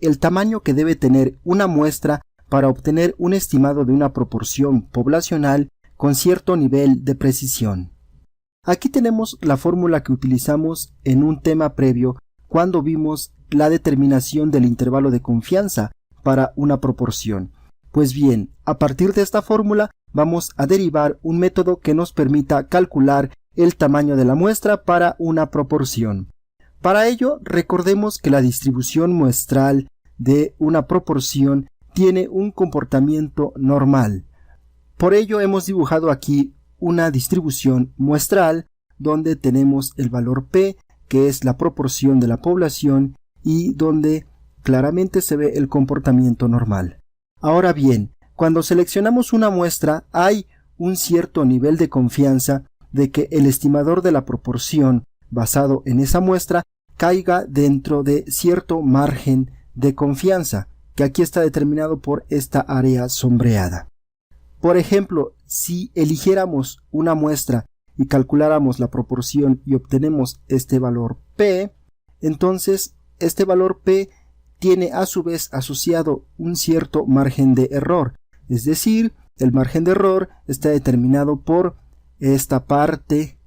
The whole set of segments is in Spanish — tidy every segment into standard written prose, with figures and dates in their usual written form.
el tamaño que debe tener una muestra para obtener un estimado de una proporción poblacional con cierto nivel de precisión. Aquí tenemos la fórmula que utilizamos en un tema previo cuando vimos la determinación del intervalo de confianza para una proporción. Pues bien, a partir de esta fórmula vamos a derivar un método que nos permita calcular el tamaño de la muestra para una proporción. Para ello, recordemos que la distribución muestral de una proporción tiene un comportamiento normal. Por ello hemos dibujado aquí una distribución muestral donde tenemos el valor P, que es la proporción de la población, y donde claramente se ve el comportamiento normal. Ahora bien, cuando seleccionamos una muestra hay un cierto nivel de confianza de que el estimador de la proporción basado en esa muestra caiga dentro de cierto margen de confianza, que aquí está determinado por esta área sombreada. Por ejemplo, si eligiéramos una muestra y calculáramos la proporción y obtenemos este valor P, entonces este valor P tiene a su vez asociado un cierto margen de error, es decir, el margen de error está determinado por esta parte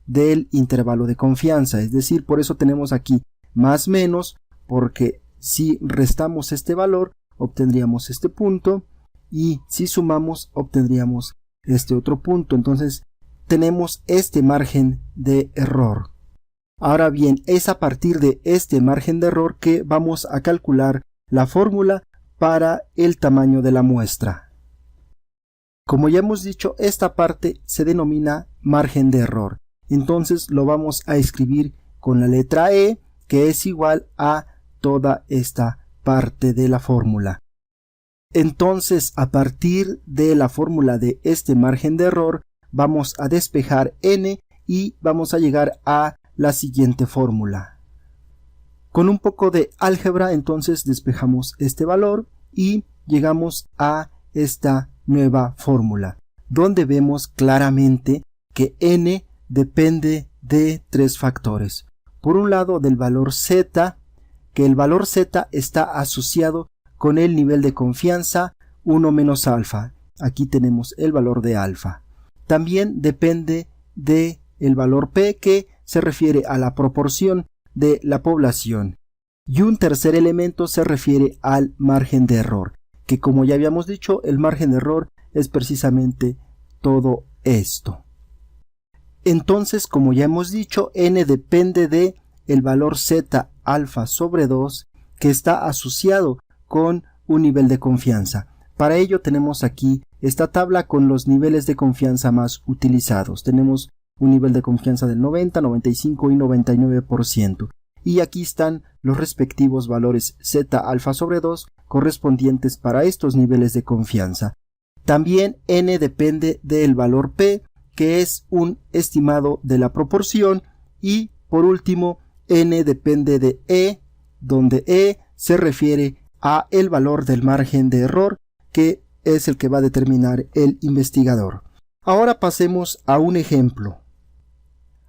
del intervalo de confianza, es decir, por eso tenemos aquí más menos, porque si restamos este valor obtendríamos este punto y si sumamos obtendríamos este otro punto, entonces tenemos este margen de error. Ahora bien, es a partir de este margen de error que vamos a calcular la fórmula para el tamaño de la muestra. Como ya hemos dicho, esta parte se denomina margen de error. Entonces lo vamos a escribir con la letra E, que es igual a toda esta parte de la fórmula. Entonces, a partir de la fórmula de este margen de error, vamos a despejar n y vamos a llegar a la siguiente fórmula. Con un poco de álgebra, entonces despejamos este valor y llegamos a esta nueva fórmula, donde vemos claramente que n depende de tres factores. Por un lado, del valor z, que el valor z está asociado con el nivel de confianza 1 menos alfa. Aquí tenemos el valor de alfa. También depende de el valor P, que se refiere a la proporción de la población. Y un tercer elemento se refiere al margen de error, que como ya habíamos dicho, el margen de error es precisamente todo esto. Entonces, como ya hemos dicho, n depende de el valor z alfa sobre 2, que está asociado con un nivel de confianza. Para ello tenemos aquí esta tabla con los niveles de confianza más utilizados. Tenemos un nivel de confianza del 90, 95 y 99%. Y aquí están los respectivos valores z alfa sobre 2 correspondientes para estos niveles de confianza. También n depende del valor P, que es un estimado de la proporción, y por último n depende de E, donde E se refiere a el valor del margen de error, que es el que va a determinar el investigador. Ahora pasemos a un ejemplo.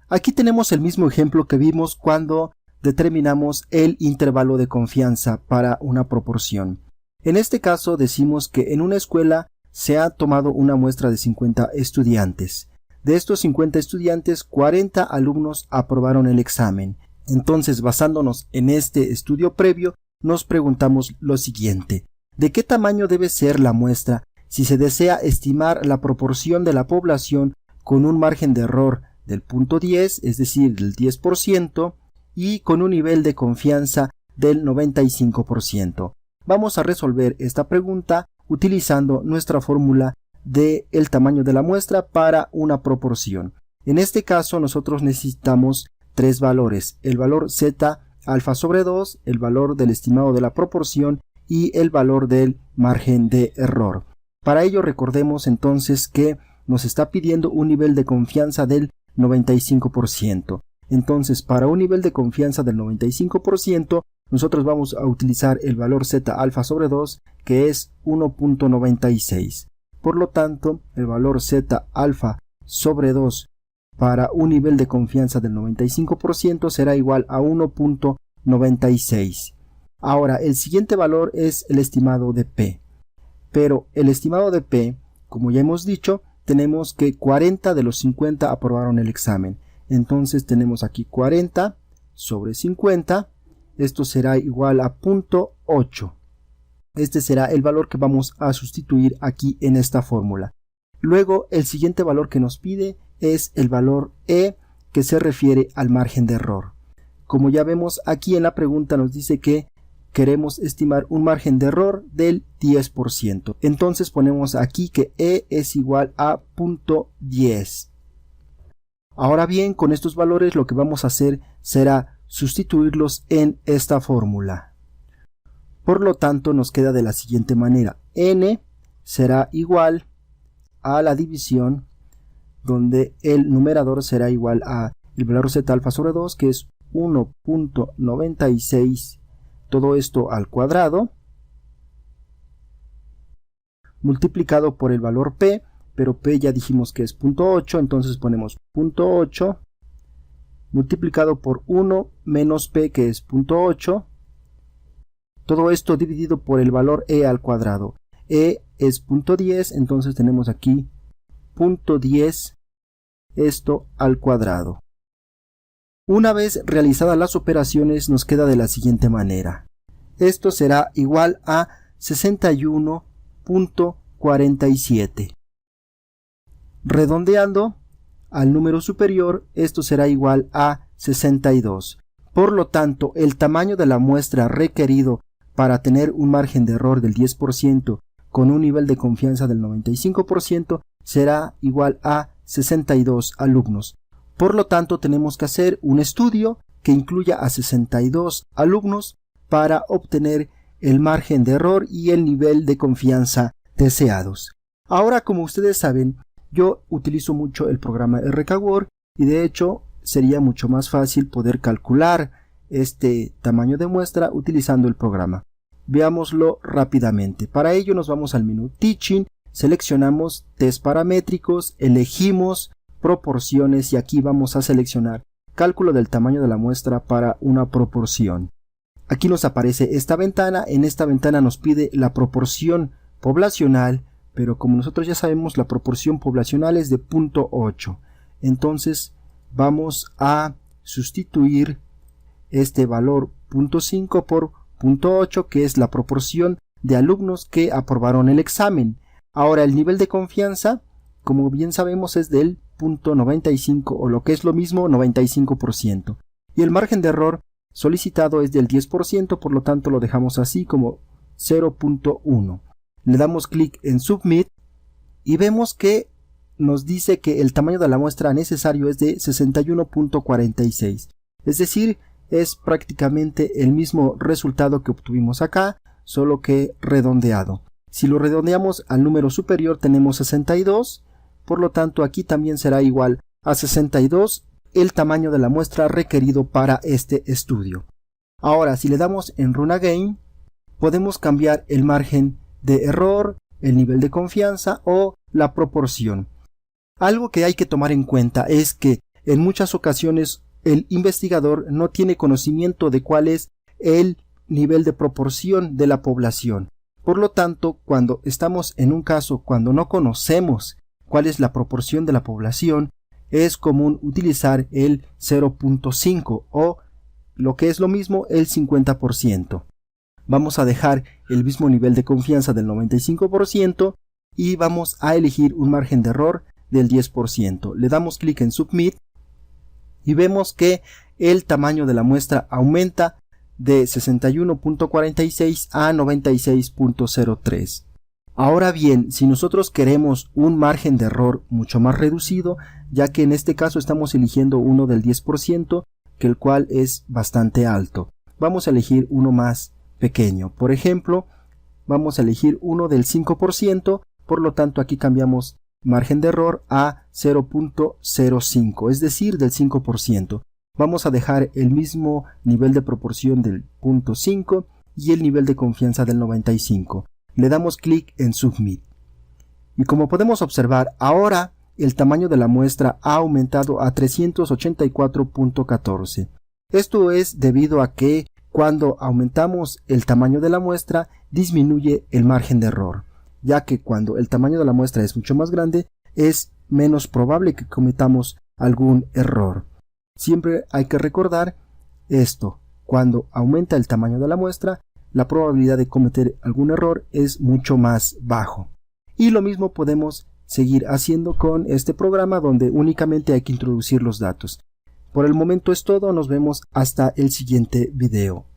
Aquí tenemos el mismo ejemplo que vimos cuando determinamos el intervalo de confianza para una proporción. En este caso decimos que en una escuela se ha tomado una muestra de 50 estudiantes. De estos 50 estudiantes, 40 alumnos aprobaron el examen. Entonces, basándonos en este estudio previo, nos preguntamos lo siguiente: ¿de qué tamaño debe ser la muestra si se desea estimar la proporción de la población con un margen de error del 0.10, es decir, del 10%, y con un nivel de confianza del 95%? Vamos a resolver esta pregunta utilizando nuestra fórmula del tamaño de la muestra para una proporción. En este caso nosotros necesitamos tres valores: el valor z alfa sobre 2, el valor del estimado de la proporción y el valor del margen de error. Para ello recordemos entonces que nos está pidiendo un nivel de confianza del 95%. Entonces, para un nivel de confianza del 95%, nosotros vamos a utilizar el valor z alfa sobre 2, que es 1.96. Por lo tanto, el valor z alfa sobre 2 para un nivel de confianza del 95% será igual a 1.96. Ahora, el siguiente valor es el estimado de P. Pero el estimado de P, como ya hemos dicho, tenemos que 40 de los 50 aprobaron el examen. Entonces tenemos aquí 40 sobre 50. Esto será igual a 0.8. Este será el valor que vamos a sustituir aquí en esta fórmula. Luego, el siguiente valor que nos pide es el valor E, que se refiere al margen de error. Como ya vemos aquí en la pregunta nos dice que queremos estimar un margen de error del 10%. Entonces ponemos aquí que E es igual a 0.10. Ahora bien, con estos valores lo que vamos a hacer será sustituirlos en esta fórmula. Por lo tanto, nos queda de la siguiente manera. N será igual a la división, donde el numerador será igual a el valor z alfa sobre 2, que es 1.96, todo esto al cuadrado, multiplicado por el valor P, pero P ya dijimos que es 0.8, entonces ponemos 0.8, multiplicado por 1 menos P, que es 0.8, todo esto dividido por el valor E al cuadrado. E es 0.10, entonces tenemos aquí 0.10, esto al cuadrado. Una vez realizadas las operaciones nos queda de la siguiente manera. Esto será igual a 61.47. Redondeando al número superior, esto será igual a 62. Por lo tanto, el tamaño de la muestra requerido para tener un margen de error del 10% con un nivel de confianza del 95% será igual a 62 alumnos. Por lo tanto, tenemos que hacer un estudio que incluya a 62 alumnos para obtener el margen de error y el nivel de confianza deseados. Ahora, como ustedes saben, yo utilizo mucho el programa RKWord y de hecho sería mucho más fácil poder calcular este tamaño de muestra utilizando el programa. Veámoslo rápidamente. Para ello nos vamos al menú Teaching, seleccionamos test paramétricos, elegimos proporciones y aquí vamos a seleccionar cálculo del tamaño de la muestra para una proporción. Aquí nos aparece esta ventana, en esta ventana nos pide la proporción poblacional, pero como nosotros ya sabemos la proporción poblacional es de 0.8. Entonces vamos a sustituir este valor 0.5 por 0.8, que es la proporción de alumnos que aprobaron el examen. Ahora el nivel de confianza, como bien sabemos, es del 0.95 o lo que es lo mismo 95%. Y el margen de error solicitado es del 10%, por lo tanto lo dejamos así como 0.1. Le damos clic en Submit y vemos que nos dice que el tamaño de la muestra necesario es de 61.46. Es decir, es prácticamente el mismo resultado que obtuvimos acá, solo que redondeado. Si lo redondeamos al número superior tenemos 62, por lo tanto aquí también será igual a 62 el tamaño de la muestra requerido para este estudio. Ahora, si le damos en Run Again, podemos cambiar el margen de error, el nivel de confianza o la proporción. Algo que hay que tomar en cuenta es que en muchas ocasiones el investigador no tiene conocimiento de cuál es el nivel de proporción de la población. Por lo tanto, cuando estamos en un caso cuando no conocemos cuál es la proporción de la población, es común utilizar el 0.5 o lo que es lo mismo el 50%. Vamos a dejar el mismo nivel de confianza del 95% y vamos a elegir un margen de error del 10%. Le damos clic en Submit y vemos que el tamaño de la muestra aumenta de 61.46 a 96.03. Ahora bien, si nosotros queremos un margen de error mucho más reducido, ya que en este caso estamos eligiendo uno del 10%, que el cual es bastante alto, vamos a elegir uno más pequeño. Por ejemplo, vamos a elegir uno del 5%, por lo tanto aquí cambiamos margen de error a 0.05, es decir, del 5%. Vamos a dejar el mismo nivel de proporción del 0.5 y el nivel de confianza del 95. Le damos clic en Submit. Y como podemos observar, ahora el tamaño de la muestra ha aumentado a 384.14. Esto es debido a que Cuando aumentamos el tamaño de la muestra, disminuye el margen de error, ya que cuando el tamaño de la muestra es mucho más grande, es menos probable que cometamos algún error. Siempre hay que recordar esto: cuando aumenta el tamaño de la muestra, la probabilidad de cometer algún error es mucho más bajo. Y lo mismo podemos seguir haciendo con este programa, donde únicamente hay que introducir los datos. Por el momento es todo, nos vemos hasta el siguiente video.